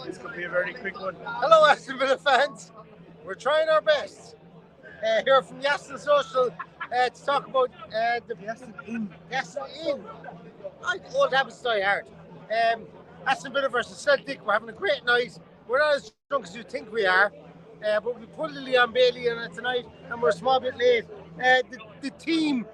This could be a very quick one. Hello, Aston Villa fans. We're trying our best here from the Aston Social to talk about the Aston Inn. Old habits die hard. Aston Villa versus Celtic. We're having a great night. We're not as drunk as you think we are, but we pulled the Leon Bailey in it tonight, and we're a small bit late. The team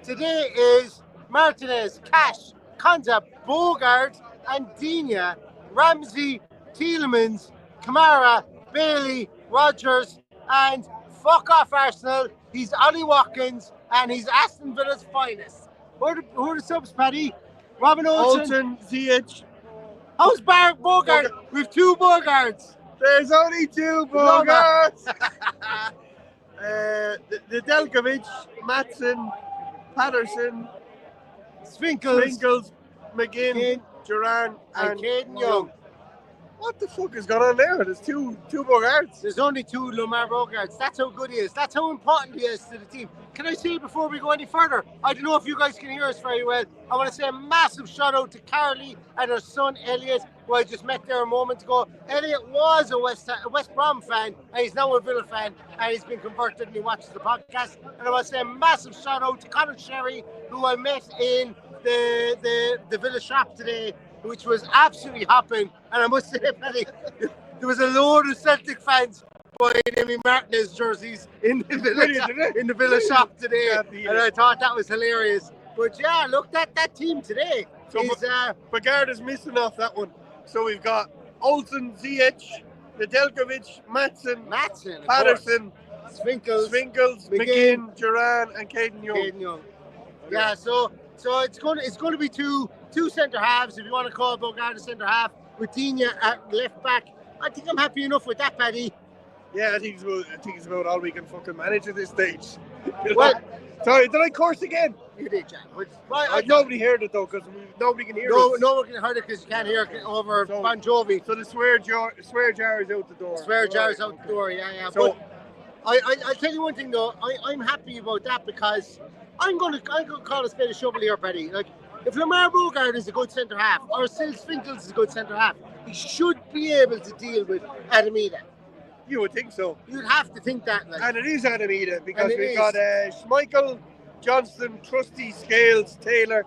today is Martinez, Cash, Konza, Bogart, and Dina, Ramsey, Tielemans, Kamara, Bailey, Rodgers, and fuck off Arsenal. He's Ollie Watkins, and he's Aston Villa's finest. Who are the subs, Paddy? Robin Olsen, ZH. How's Bogart? We've two Bogarts. There's only two Bogarts. the Delkovic, Matson, Patterson, Swinkles, McGinn, Duran, and Caden Young. What the fuck is going on there? There's two Bogarts. There's only two Lamar Bogarts. That's how good he is. That's how important he is to the team. Can I say before we go any further, I don't know if you guys can hear us very well, I want to say a massive shout out to Carly and her son Elliot, who I just met there a moment ago. Elliot was a West Brom fan, and he's now a Villa fan, and he's been converted and he watches the podcast. And I want to say a massive shout out to Conor Sherry, who I met in the Villa shop today, which was absolutely hopping. And I must say, Paddy, there was a load of Celtic fans buying Emi Martinez jerseys in the Villa shop today, and I thought that was hilarious. But yeah, look, that team today is... Bagard is missing off that one. So we've got Olsen, ZH, Nedeljkovic, Matson, Patterson, Swinkles, McGinn, Duran, and Caden Young. Yeah, so it's going to be two centre halves, if you want to call Bogart a centre half, with Dina at left back. I think I'm happy enough with that, Paddy. Yeah, I think it's about all we can fucking manage at this stage. Well, sorry, did I curse again? You did, Jack. Nobody heard it though, because nobody can hear us. No one can hear it because you can't hear it over Bon Jovi. So the swear jar is out the door. Swear jar is out the door, yeah. So, but I'll tell you one thing though, I'm happy about that because I'm going to call a spade a shovel here, Paddy. Like, if Lamar Bogart is a good centre half, or Sil Swinkles is a good centre half, he should be able to deal with Adamida. You would think so. You'd have to think that. Like. And it is Adamida because we've got Schmeichel, Johnston, Trusty, Scales, Taylor,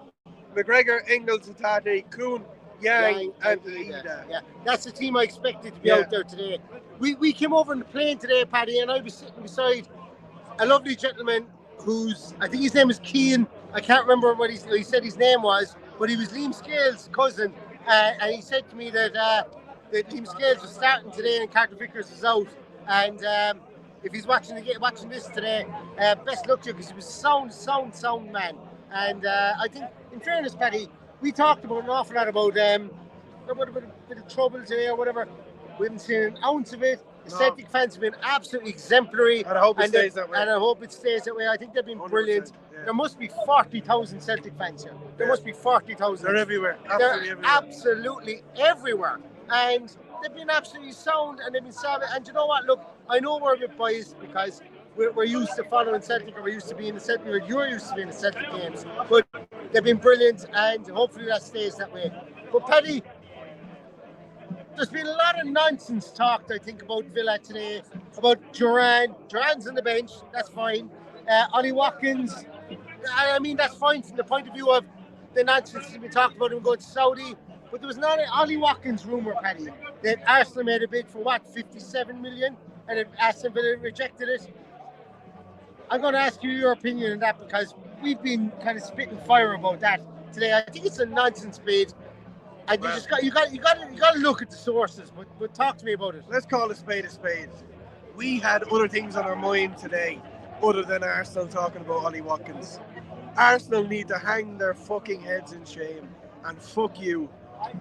McGregor, Engels, Hatate, Kuhn, Yang, and Ida. Yeah, that's the team I expected to be out there today. We came over on the plane today, Paddy, and I was sitting beside a lovely gentleman I think his name is Keane. I can't remember what he said his name was, but he was Liam Scales' cousin, and he said to me that Liam Scales was starting today and Carter Vickers is out, and if he's watching this today, best luck to you because he was sound man. And I think, in fairness, Paddy, we talked about an awful lot about a bit of trouble today or whatever. We haven't seen an ounce of it. The Celtic fans have been absolutely exemplary. And I hope it stays that way. And I hope it stays that way. I think they've been brilliant. Yeah. There must be 40,000 Celtic fans here. There must be 40,000. They're everywhere. Absolutely everywhere. And they've been absolutely sound and they've been savage. And you know what? Look, I know we're a bit biased because we're used to following Celtic, or we're used to being the Celtic, or you're used to being the Celtic games. But they've been brilliant, and hopefully that stays that way. But Paddy, there's been a lot of nonsense talked, I think, about Villa today, about Duran. Duran's on the bench, that's fine. Ollie Watkins, I mean, that's fine from the point of view of the nonsense that's been talked about him going to Saudi. But there was not an Ollie Watkins rumour, Paddy, that Arsenal made a bid for, 57 million, and Aston Villa rejected it. I'm going to ask you your opinion on that because we've been kind of spitting fire about that today. I think it's a nonsense bid. And you got to look at the sources, but talk to me about it. Let's call a spade a spade. We had other things on our mind today, other than Arsenal talking about Ollie Watkins. Arsenal need to hang their fucking heads in shame, and fuck you.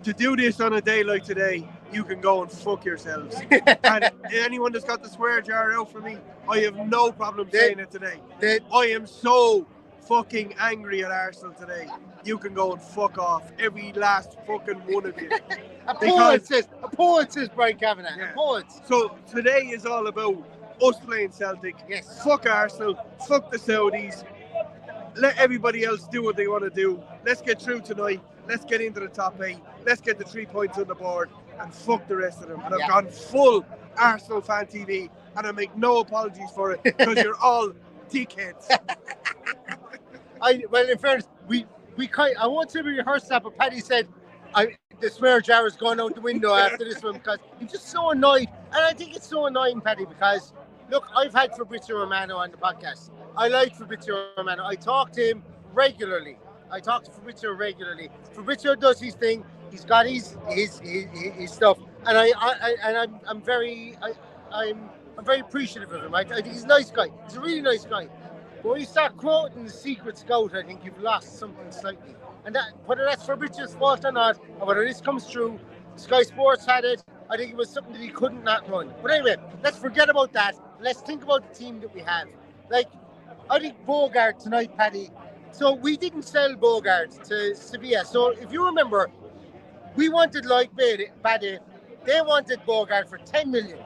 To do this on a day like today, you can go and fuck yourselves. And anyone that's got the swear jar out for me, I have no problem saying it today. I am so fucking angry at Arsenal today. You can go and fuck off, every last fucking one of you. A poet says Brian Kavanagh. Yeah. A poet. So today is all about us playing Celtic. Yes. Fuck Arsenal. Fuck the Saudis. Let everybody else do what they want to do. Let's get through tonight. Let's get into the top 8. let's get the 3 points on the board and fuck the rest of them. And I've gone full Arsenal fan TV, and I make no apologies for it because you're all dickheads. Well, in fairness, I won't say we rehearsed that, but Paddy said the swear jar is going out the window after this one because he's just so annoyed. And I think it's so annoying, Paddy, because look, I've had Fabrizio Romano on the podcast. I like Fabrizio Romano. I talk to him regularly. Fabrizio does his thing. He's got his stuff, and I'm very appreciative of him. I think he's a nice guy. He's a really nice guy. But when you start quoting the secret scout, I think you've lost something slightly. And that, whether that's Fabrizio's fault or not, or whether this comes true, Sky Sports had it. I think it was something that he couldn't not run. But anyway, let's forget about that. Let's think about the team that we have. Like, I think Bogart tonight, Paddy. So we didn't sell Bogart to Sevilla. So if you remember, we wanted like Paddy. They wanted Bogart for 10 million.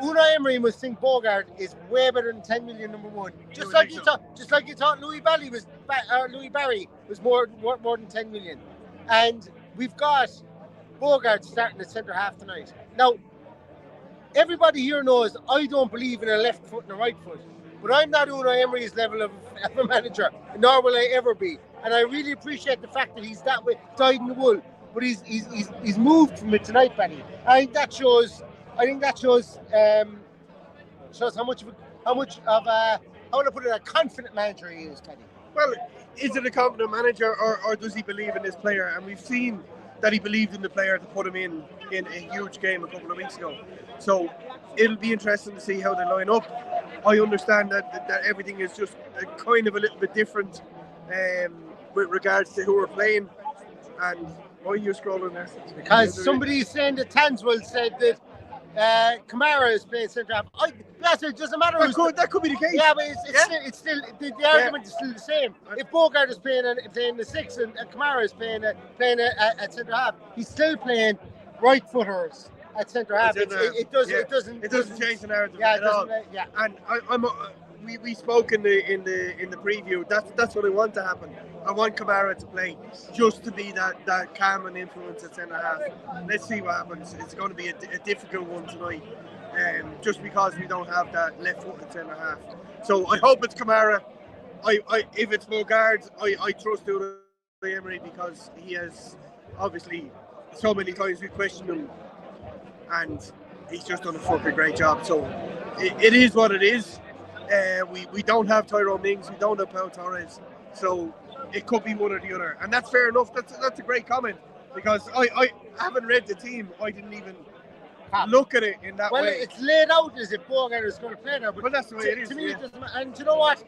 Unai Emery must think Bogart is way better than 10 million. Number one, just like you thought Louis Barry was more than 10 million, and we've got Bogart starting at centre half tonight. Now, everybody here knows I don't believe in a left foot and a right foot, but I'm not Unai Emery's level of a manager, nor will I ever be. And I really appreciate the fact that he's that way, dyed in the wool. But he's moved from it tonight, Benny. I think that shows how much of a confident manager he is, Kenny. Well, is it a confident manager, or does he believe in this player? And we've seen that he believed in the player to put him in a huge game a couple of weeks ago. So it'll be interesting to see how they line up. I understand that everything is just kind of a little bit different with regards to who we're playing. And why are you scrolling there? Because somebody's saying that Tanswell said that Kamara is playing centre half. It doesn't matter. That could be the case. Yeah, but it's still the argument is still the same. If Bogart is playing the 6 and Kamara is playing at centre half, he's still playing right footers at centre half. It doesn't change the narrative at all. Yeah. And we spoke in the preview. That's what I want to happen. I want Kamara to play just to be that calm and influence at centre half. Let's see what happens. It's going to be a difficult one tonight, just because we don't have that left foot at centre half. So I hope it's Kamara. If it's Bogard, I trust Unai Emery because he has obviously so many times we questioned him, and he's just done a fucking great job. So it is what it is. We don't have Tyrone Mings, we don't have Pau Torres, so it could be one or the other, and that's fair enough. That's a great comment because I haven't read the team. I didn't even look at it in that way. Well, it's laid out as if Bogart is going to play now, but that's the way it is. To me, it doesn't matter. And you know what?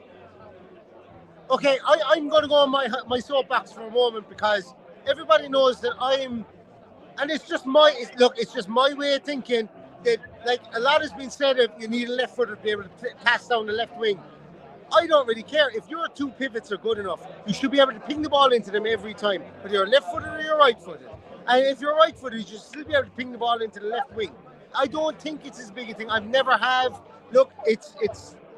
Okay, I'm going to go on my soapbox for a moment because everybody knows that and it's just my way of thinking. That, like, a lot has been said of you need a left footer to be able to pass down the left wing. I don't really care. If your two pivots are good enough, you should be able to ping the ball into them every time, whether you're left footed or you're right footed. And if you're right footed, you should still be able to ping the ball into the left wing. I don't think it's as big a thing. I've never have. Look, it's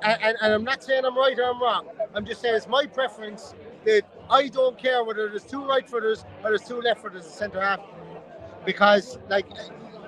and I'm not saying I'm right or I'm wrong. I'm just saying it's my preference that I don't care whether there's two right footers or there's two left footers at centre half, because like.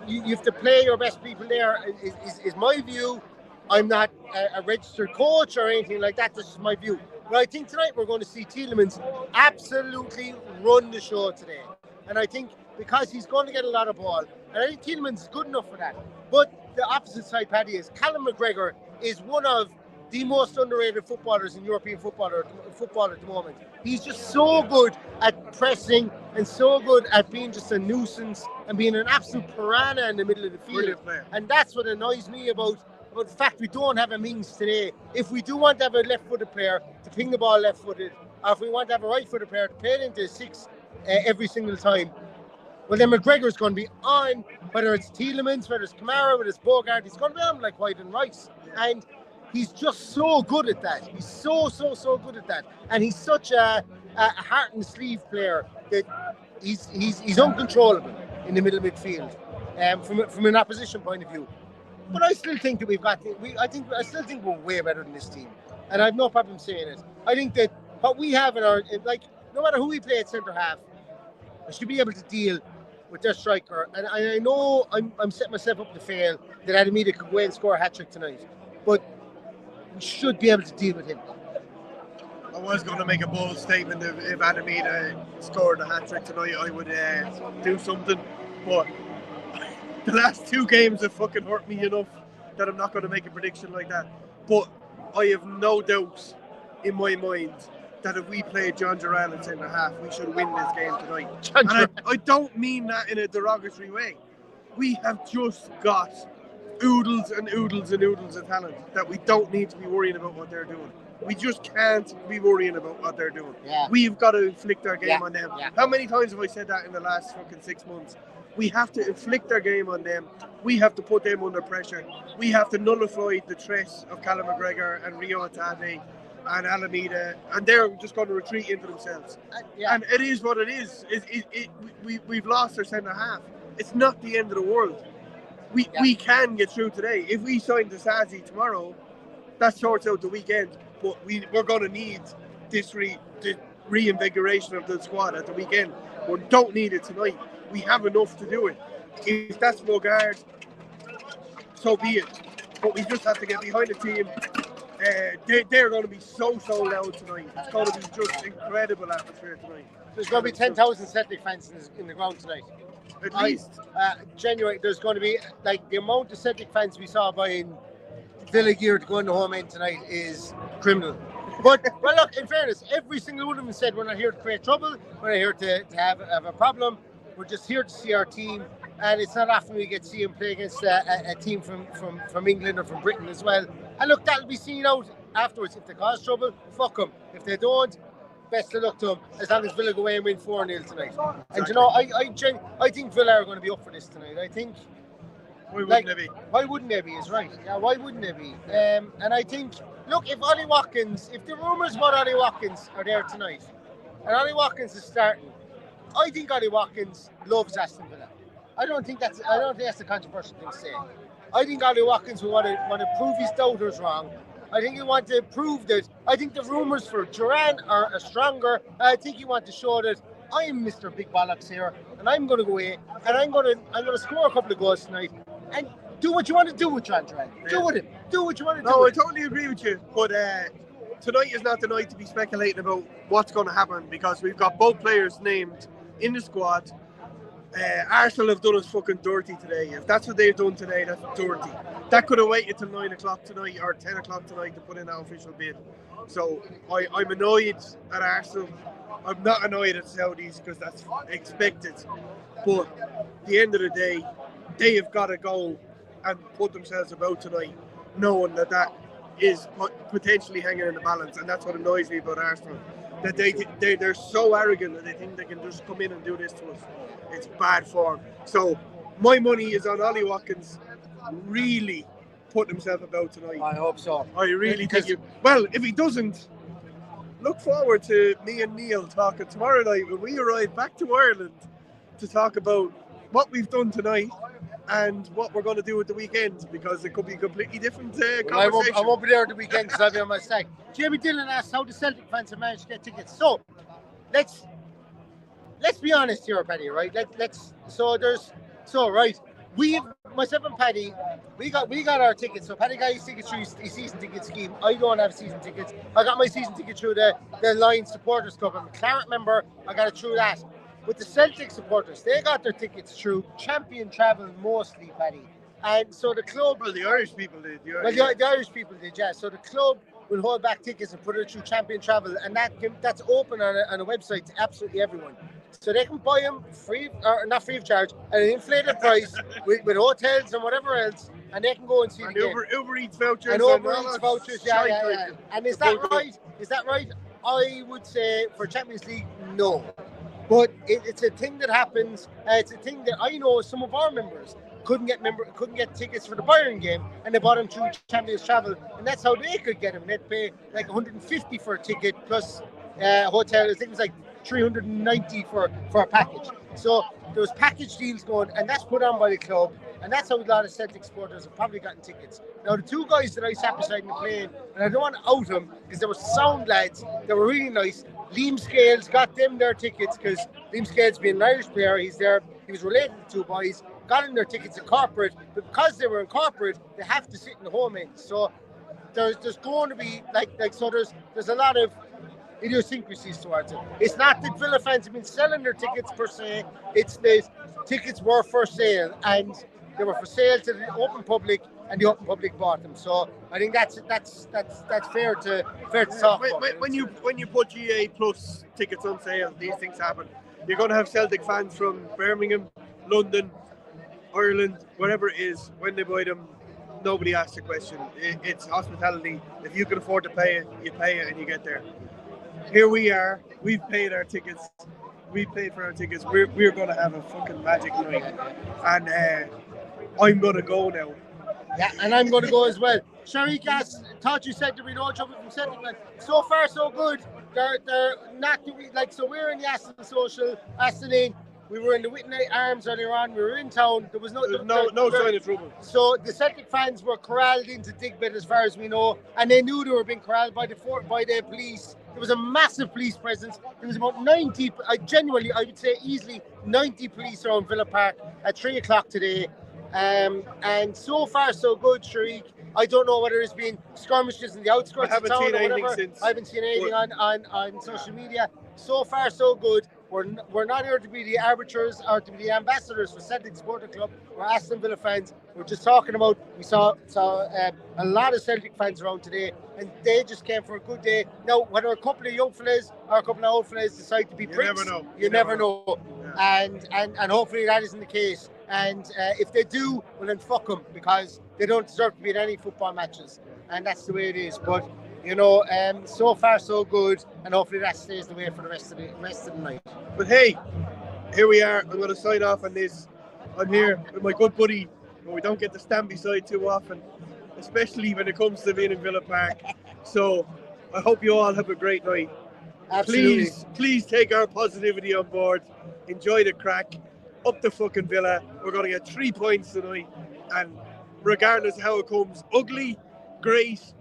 You have to play your best people there, is my view. I'm not a registered coach or anything like that. That's just my view. But I think tonight we're going to see Tielemans absolutely run the show today. And I think because he's going to get a lot of ball, and I think Tielemans is good enough for that. But the opposite side, Paddy, is Callum McGregor is one of the most underrated footballers in European football at the moment. He's just so good at pressing and so good at being just a nuisance and being an absolute piranha in the middle of the field. And that's what annoys me about the fact we don't have a Mings today. If we do want to have a left-footed player to ping the ball left-footed, or if we want to have a right-footed player to play it into 6 every single time, well, then McGregor's going to be on, whether it's Tielemans, whether it's Kamara, whether it's Bogart, he's going to be on like White and Rice. And he's just so good at that. He's so good at that. And he's such a heart and sleeve player that he's uncontrollable in the middle midfield from an opposition point of view. But I still think that I still think we're way better than this team. And I have no problem saying it. I think that what we have in our, like, no matter who we play at centre half, They should be able to deal with their striker. And I know I'm setting myself up to fail that Adamida could go and score a hat-trick tonight. But we should be able to deal with him. I was going to make a bold statement if Adamida scored a hat-trick tonight, I would do something. But the last 2 games have fucking hurt me enough that I'm not going to make a prediction like that. But I have no doubts in my mind that if we play John Duran at centre half, we should win this game tonight. And I don't mean that in a derogatory way. We have just got oodles and oodles and oodles of talent that we don't need to be worrying about what they're doing. We just can't be worrying about what they're doing. Yeah. We've got to inflict our game on them. Yeah. How many times have I said that in the last fucking 6 months? We have to inflict our game on them. We have to put them under pressure. We have to nullify the threat of Callum McGregor and Rio Atade and Alameda, and they're just going to retreat into themselves. And it is what it is. We've lost our centre half. It's not the end of the world. We can get through today. If we sign Desazi tomorrow, that sorts out the weekend. But we're going to need this reinvigoration of the squad at the weekend. We don't need it tonight. We have enough to do it. If that's Mogard, so be it. But we just have to get behind the team. They're going to be so loud tonight. It's going to be just incredible atmosphere tonight. There's going to be 10,000 Celtic fans in the ground tonight. At least. Genuinely, there's going to be, like, the amount of Celtic fans we saw buying Villa gear to go in the home end tonight is criminal. But, well, look, in fairness, every single one of them said we're not here to create trouble, we're not here to have a problem, we're just here to see our team. And it's not often we get to see them play against a team from England or from Britain as well. And look, that'll be seen out afterwards. If they cause trouble, fuck them. If they don't, best of luck to them, as long as Villa go away and win 4-0 tonight. Exactly. And you know, I think Villa are going to be up for this tonight. I think. Why wouldn't they be? Why wouldn't they be is right. Yeah, why wouldn't they be? And I think, look, if the rumours about Ollie Watkins are there tonight, and Ollie Watkins is starting, I think Ollie Watkins loves Aston Villa. I don't think that's a controversial thing to say. I think Ollie Watkins will want to prove his doubters wrong. I think he wants to prove that. I think the rumours for Duran are stronger. I think he wants to show that I'm Mr. Big Bollocks here, and I'm going to go away, and I'm going to score a couple of goals tonight, and do what you want to do with John Duran. Yeah. Do with him. Do what you want to do. No, I totally agree with you. But tonight is not the night to be speculating about what's going to happen, because we've got both players named in the squad. Arsenal have done us fucking dirty today. If that's what they've done today, that's dirty. That could have waited till 9 o'clock tonight or 10 o'clock tonight to put in that official bid. So I'm annoyed at Arsenal. I'm not annoyed at Saudis because that's expected. But at the end of the day, they have got to go and put themselves about tonight, knowing that is potentially hanging in the balance. And that's what annoys me about Arsenal. That they're so arrogant that they think they can just come in and do this to us. It's bad form. So my money is on Ollie Watkins really putting himself about tonight. I hope so. I really think well, if he doesn't, look forward to me and Neil talking tomorrow night when we arrive back to Ireland to talk about what we've done tonight and what we're going to do at the weekend, because it could be a completely different conversation. I won't be there at the weekend because I'll be on my stag. Jamie Dillon asked how the Celtic fans have managed to get tickets. So let's be honest here, Paddy. Right? Myself and Paddy, we got our tickets. So Paddy got his tickets through his season ticket scheme. I don't have season tickets. I got my season ticket through the Lions Supporters Club. I'm a Claret member. I got it through that. With the Celtic supporters, they got their tickets through Champion Travel mostly, Paddy. And so the club... Well, the Irish people did. The Irish people did, yeah. So the club will hold back tickets and put it through Champion Travel, and that's open on a website to absolutely everyone. So they can buy them free, or not free of charge, at an inflated price with hotels and whatever else, and they can go and see the game. Uber Eats vouchers. And Uber Eats vouchers, yeah. And is that right? Is that right? I would say for Champions League, no. But it's a thing that happens. It's a thing that I know some of our members couldn't get tickets for the Bayern game, and they bought them through Champions Travel, and that's how they could get them. They'd pay like 150 for a ticket plus hotel. I think it was like 390 for a package. So there was package deals going, and that's put on by the club, and that's how a lot of Celtic supporters have probably gotten tickets. Now, the two guys that I sat beside in the plane, and I don't want to out them because they were sound lads, they were really nice. Liam Scales got them their tickets because Liam Scales, being an Irish player, he was related to two boys, got them their tickets in corporate, but because they were in corporate, they have to sit in the home end. So there's going to be there's a lot of idiosyncrasies towards it. It's not that Villa fans have been selling their tickets per se, it's the tickets were for sale, and they were for sale to the open public, and the open public bought them. So I think that's fair to talk about. When you put GA Plus tickets on sale, these things happen. You're going to have Celtic fans from Birmingham, London, Ireland, wherever it is. When they buy them, nobody asks a question. It's hospitality. If you can afford to pay it, you pay it and you get there. Here we are. We've paid our tickets. We've paid for our tickets. We're going to have a fucking magic night. And I'm going to go now. Yeah, and I'm going to go as well. Sharik thought you said there would be no trouble from Celtic. So far, so good. They're not so we're in the Aston Social, Aston Inc. We were in the Whitney Arms earlier on. We were in town. There was no sign of trouble. So the Celtic fans were corralled into Digbit, as far as we know, and they knew they were being corralled by the police. There was a massive police presence. There was about 90. I would say easily 90 police around Villa Park at 3 o'clock today. And so far, so good, Sharik. I don't know whether there's been skirmishes in the outskirts of town or whatever. I haven't seen anything on social media. So far, so good. We're not here to be the arbiters or to be the ambassadors for Celtic Sporting Club. We're Aston Villa fans. We're just talking about, we saw a lot of Celtic fans around today, and they just came for a good day. Now, whether a couple of young fellas or a couple of old fellas decide to be pricks, you never know. Yeah. And hopefully that isn't the case. And if they do, well then fuck them, because they don't deserve to be at any football matches. And that's the way it is. But so far so good, and hopefully that stays the way for the rest of the night. But hey, here we are. I'm going to sign off on this. I'm here with my good buddy, but we don't get to stand beside too often, especially when it comes to being in Villa Park. So I hope you all have a great night. Absolutely. Please take our positivity on board. Enjoy the crack. Up the fucking Villa. We're going to get 3 points tonight, and regardless of how it comes, ugly, great,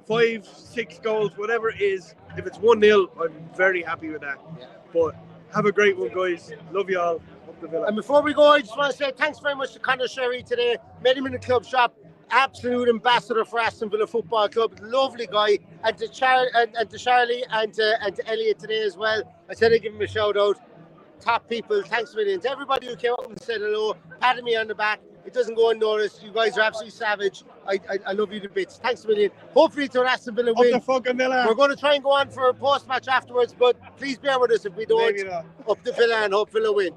5, 6 goals, whatever it is, if it's 1-0, I'm very happy with that. Yeah. But have a great one, guys. Love you all. Up the Villa. And before we go, I just want to say thanks very much to Conor Sherry today. Met him in the club shop. Absolute ambassador for Aston Villa Football Club. Lovely guy. And to Charlie and to Elliot today as well. I said I'd give him a shout out. Top people. Thanks a million. To everybody who came up and said hello, patted me on the back. It doesn't go unnoticed. You guys are absolutely savage. I love you to bits. Thanks a million. Hopefully it's an Aston Villa win. Up the fucking Villa. We're going to try and go on for a post-match afterwards, but please bear with us if we don't. Up the Villa and hope Villa win.